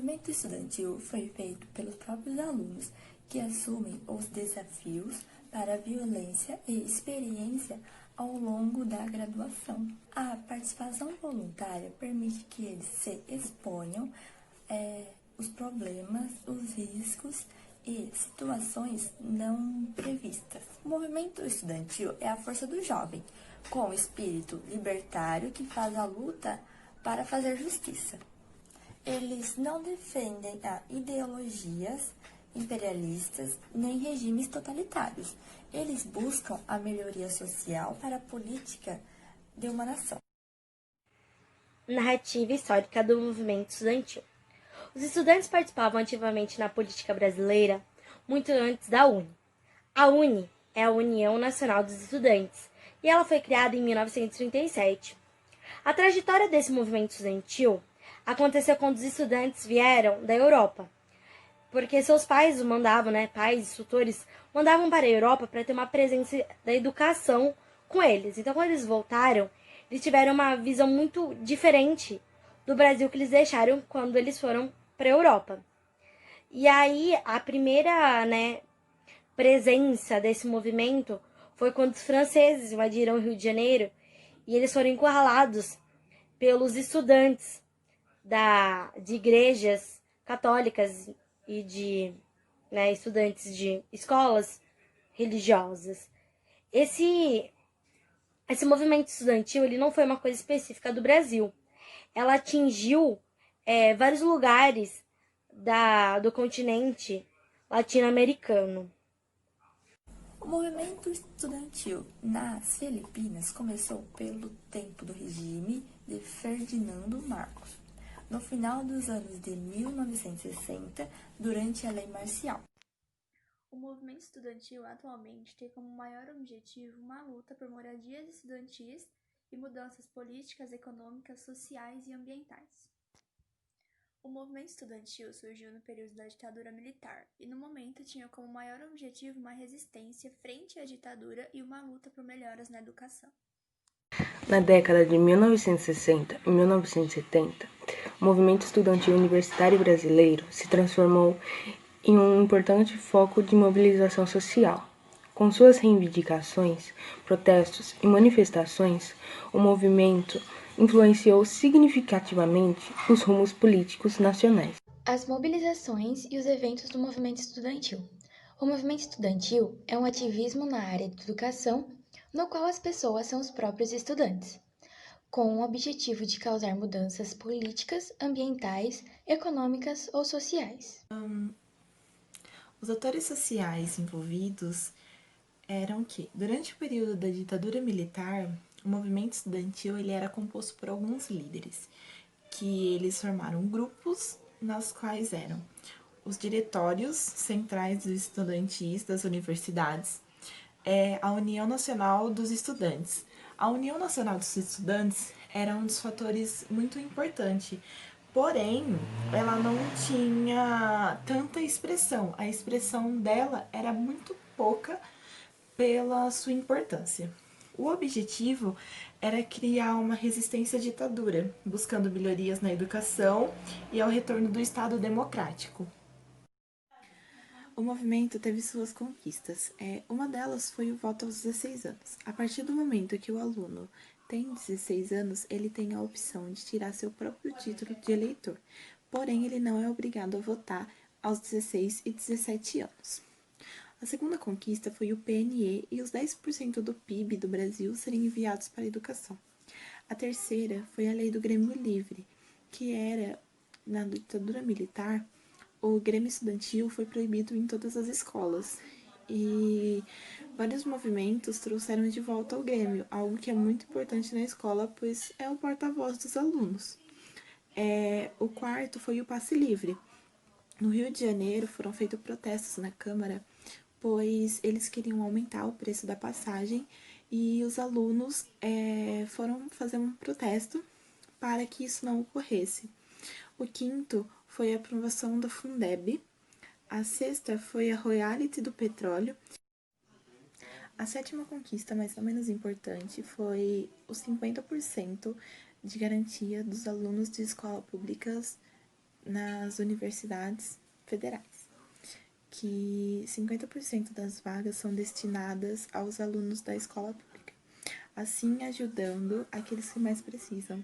movimento estudantil foi feito pelos próprios alunos, que assumem os desafios para a violência e experiência ao longo da graduação. A participação voluntária permite que eles se exponham os problemas, os riscos e situações não previstas. O movimento estudantil é a força do jovem, com o espírito libertário que faz a luta para fazer justiça. Eles não defendem ideologias imperialistas nem regimes totalitários. Eles buscam a melhoria social para a política de uma nação. Narrativa histórica do movimento estudantil. Os estudantes participavam ativamente na política brasileira muito antes da UNE. A UNE é a União Nacional dos Estudantes e ela foi criada em 1937. A trajetória desse movimento estudantil aconteceu quando os estudantes vieram da Europa, porque seus pais os mandavam, pais e tutores, mandavam para a Europa para ter uma presença da educação com eles. Então, quando eles voltaram, eles tiveram uma visão muito diferente do Brasil que eles deixaram quando eles foram para a Europa. E aí, a primeira, presença desse movimento foi quando os franceses invadiram o Rio de Janeiro e eles foram encurralados pelos estudantes de igrejas católicas e de estudantes de escolas religiosas. Esse movimento estudantil ele não foi uma coisa específica do Brasil. Ela atingiu vários lugares do continente latino-americano. O movimento estudantil nas Filipinas começou pelo tempo do regime de Ferdinando Marcos, no final dos anos de 1960, durante a Lei Marcial. O movimento estudantil atualmente tem como maior objetivo uma luta por moradias estudantis e mudanças políticas, econômicas, sociais e ambientais. O movimento estudantil surgiu no período da ditadura militar e, no momento, tinha como maior objetivo uma resistência frente à ditadura e uma luta por melhoras na educação. Na década de 1960 e 1970, o movimento estudantil universitário brasileiro se transformou em um importante foco de mobilização social. Com suas reivindicações, protestos e manifestações, o movimento influenciou significativamente os rumos políticos nacionais. As mobilizações e os eventos do movimento estudantil. O movimento estudantil é um ativismo na área de educação, no qual as pessoas são os próprios estudantes, com o objetivo de causar mudanças políticas, ambientais, econômicas ou sociais. Os atores sociais envolvidos eram que, durante o período da ditadura militar, o movimento estudantil ele era composto por alguns líderes, que eles formaram grupos nas quais eram os diretórios centrais dos estudantis das universidades, a União Nacional dos Estudantes. A União Nacional dos Estudantes era um dos fatores muito importante, porém, ela não tinha tanta expressão. A expressão dela era muito pouca pela sua importância. O objetivo era criar uma resistência à ditadura, buscando melhorias na educação e ao retorno do Estado democrático. O movimento teve suas conquistas. Uma delas foi o voto aos 16 anos. A partir do momento que o aluno tem 16 anos, ele tem a opção de tirar seu próprio título de eleitor. Porém, ele não é obrigado a votar aos 16 e 17 anos. A segunda conquista foi o PNE e os 10% do PIB do Brasil serem enviados para a educação. A terceira foi a Lei do Grêmio Livre, que era, na ditadura militar, o Grêmio Estudantil foi proibido em todas as escolas. E vários movimentos trouxeram de volta ao Grêmio, algo que é muito importante na escola, pois é o porta-voz dos alunos. O quarto foi o Passe Livre. No Rio de Janeiro foram feitos protestos na Câmara, pois eles queriam aumentar o preço da passagem e os alunos foram fazer um protesto para que isso não ocorresse. O quinto foi a aprovação da Fundeb. A sexta foi a royalty do petróleo. A sétima conquista, mas não menos importante, foi os 50% de garantia dos alunos de escolas públicas nas universidades federais, que 50% das vagas são destinadas aos alunos da escola pública, assim ajudando aqueles que mais precisam.